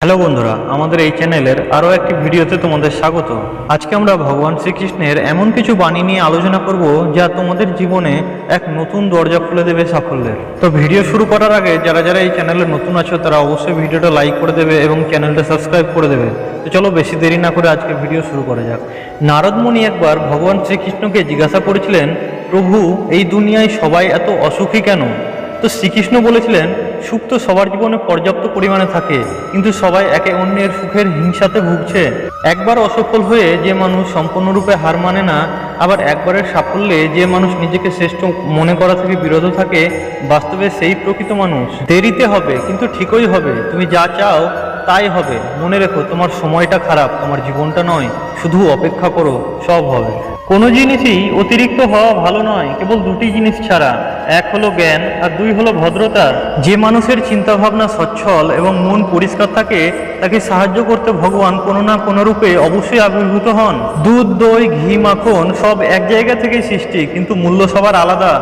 Hello বন্ধুরা, আমাদের এই চ্যানেলের আরও একটি ভিডিওতে তোমাদের স্বাগত। আজকে আমরা ভগবান শ্রীকৃষ্ণের এমন কিছু বাণী নিয়ে আলোচনা করব যা তোমাদের জীবনে এক নতুন দরজা খুলে দেবে সাফল্যের। তো ভিডিও শুরু করার আগে যারা যারা এই চ্যানেলে নতুন আছো তারা অবশ্যই ভিডিওটা লাইক করে দেবে এবং চ্যানেলটা সাবস্ক্রাইব করে দেবে। তো চলো বেশি দেরি না করে আজকে ভিডিও শুরু করা যাক। নারদ মুনি একবার ভগবান শ্রীকৃষ্ণকে জিজ্ঞাসা করেছিলেন, প্রভু, এই দুনিয়ায় সবাই এত অসুখী কেন? তো শ্রীকৃষ্ণ বলেছিলেন, সুখ তো সবার জীবনে পর্যাপ্ত পরিমাণে থাকে, কিন্তু সবাই একে অন্যের সুখের হিংসাতে ভুগছে। একবার অসফল হয়ে যে মানুষ সম্পূর্ণরূপে হার মানে না, আবার একবারের সাফল্যে যে মানুষ নিজেকে শ্রেষ্ঠ মনে করা থেকে বিরত থাকে, বাস্তবে সেই প্রকৃত মানুষ। দেরিতে হবে কিন্তু ঠিকই হবে, তুমি যা চাও তাই হবে। মনে রেখো, তোমার সময়টা খারাপ, তোমার জীবনটা নয়। শুধু অপেক্ষা করো, সব হবে। কোনো জিনিসই অতিরিক্ত হওয়া ভালো নয়, কেবল দুটি জিনিস ছাড়া। এক হলো জ্ঞান আর দুই হলো ভদ্রতা। যে মানুষের চিন্তাভাবনা সচ্ছল এবং মন পরিষ্কার থাকে, তাকে সাহায্য করতে ভগবান কোনো না কোনো রূপে অবশ্যই আবির্ভূত হন। দুধ, দই, ঘি, মাখন সব এক জায়গা থেকে সৃষ্টি, কিন্তু মূল্য সবার আলাদা।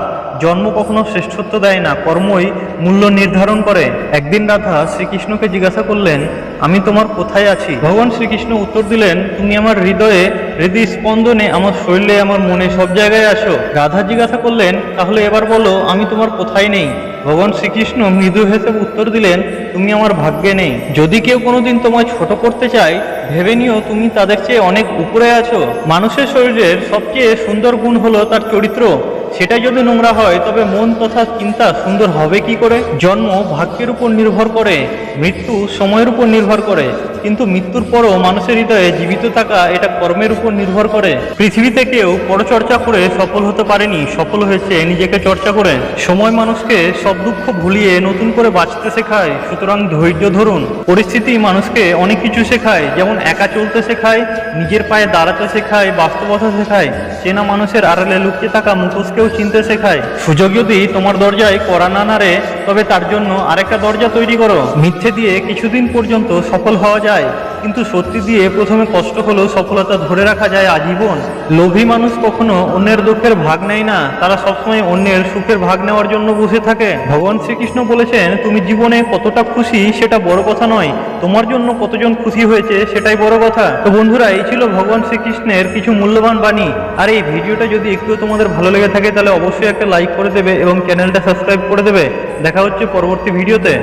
জন্ম কখনো শ্রেষ্ঠত্ব দেয় না, কর্মই মূল্য নির্ধারণ করে। একদিন রাধা শ্রীকৃষ্ণকে জিজ্ঞাসা করলেন, আমি তোমার কোথায় আছি? ভগবান শ্রীকৃষ্ণ উত্তর দিলেন, তুমি আমার হৃদয়ে, হৃদস্পন্দনে, আমার শরীরে, আমার মনে, সব জায়গায় আছো। রাধা জিজ্ঞাসা করলেন, তাহলে এবার বলো, আমি তোমার কোথায় নেই? ভগবান শ্রীকৃষ্ণ মৃদু হেসে উত্তর দিলেন, তুমি আমার ভাগ্যে নেই। যদি কেউ কোনোদিন তোমায় ছোট করতে চায়, ভেবে নিও তুমি তাদের চেয়ে অনেক উপরে আছো। মানুষের শরীরের সবচেয়ে সুন্দর গুণ হলো তার চরিত্র। সেটা যদি নোংরা হয়, তবে মন তথা চিন্তা সুন্দর হবে কি করে? জন্ম ভাগ্যের উপর নির্ভর করে, মৃত্যু সময়ের উপর নির্ভর করে, কিন্তু মৃত্যুর পরও মানুষের হৃদয়ে জীবিত থাকা, এটা কর্মের উপর নির্ভর করে। পৃথিবীতে কেউ পরচর্চা করে সফল হতে পারেনি, সফল হয়েছে নিজেকে চর্চা করে। সময় মানুষকে সব দুঃখ ভুলিয়ে নতুন করে বাঁচতে শেখায়, সুতরাং ধৈর্য ধরুন। পরিস্থিতি মানুষকে অনেক কিছু শেখায়, যেমন একা চলতে শেখায়, নিজের পায়ে দাঁড়াতে শেখায়, বাস্তবতা শেখায়, চেনা মানুষের আড়ালে লুকিয়ে থাকা মুখোশকেও চিনতে শেখায়। সুযোগ যদি তোমার দরজায় কড়া না নাড়ে, তবে তার জন্য আরেকটা দরজা তৈরি করো। মিথ্যে দিয়ে কিছুদিন পর্যন্ত সফল হওয়া যায়, কিন্তু সত্যি দিয়ে প্রথমে কষ্ট হলেও সফলতা ধরে রাখা যায় আজীবন। লোভী মানুষ কখনো অন্যের দুঃখের ভাগ নেয় না, তারা সবসময় অন্যের সুখের ভাগ নেওয়ার জন্য বসে থাকে। ভগবান শ্রীকৃষ্ণ বলেছেন, তুমি জীবনে কতটা খুশি সেটা বড় কথা নয়, তোমার জন্য কতজন খুশি হয়েছে সেটাই বড় কথা। তো বন্ধুরা, এই ছিল ভগবান শ্রীকৃষ্ণের কিছু মূল্যবান বাণী। আর এই ভিডিওটা যদি একটু তোমাদের ভালো লেগে থাকে, তাহলে অবশ্যই একটা লাইক করে দেবে এবং চ্যানেলটা সাবস্ক্রাইব করে দেবে। দেখা হচ্ছে পরবর্তী ভিডিওতে।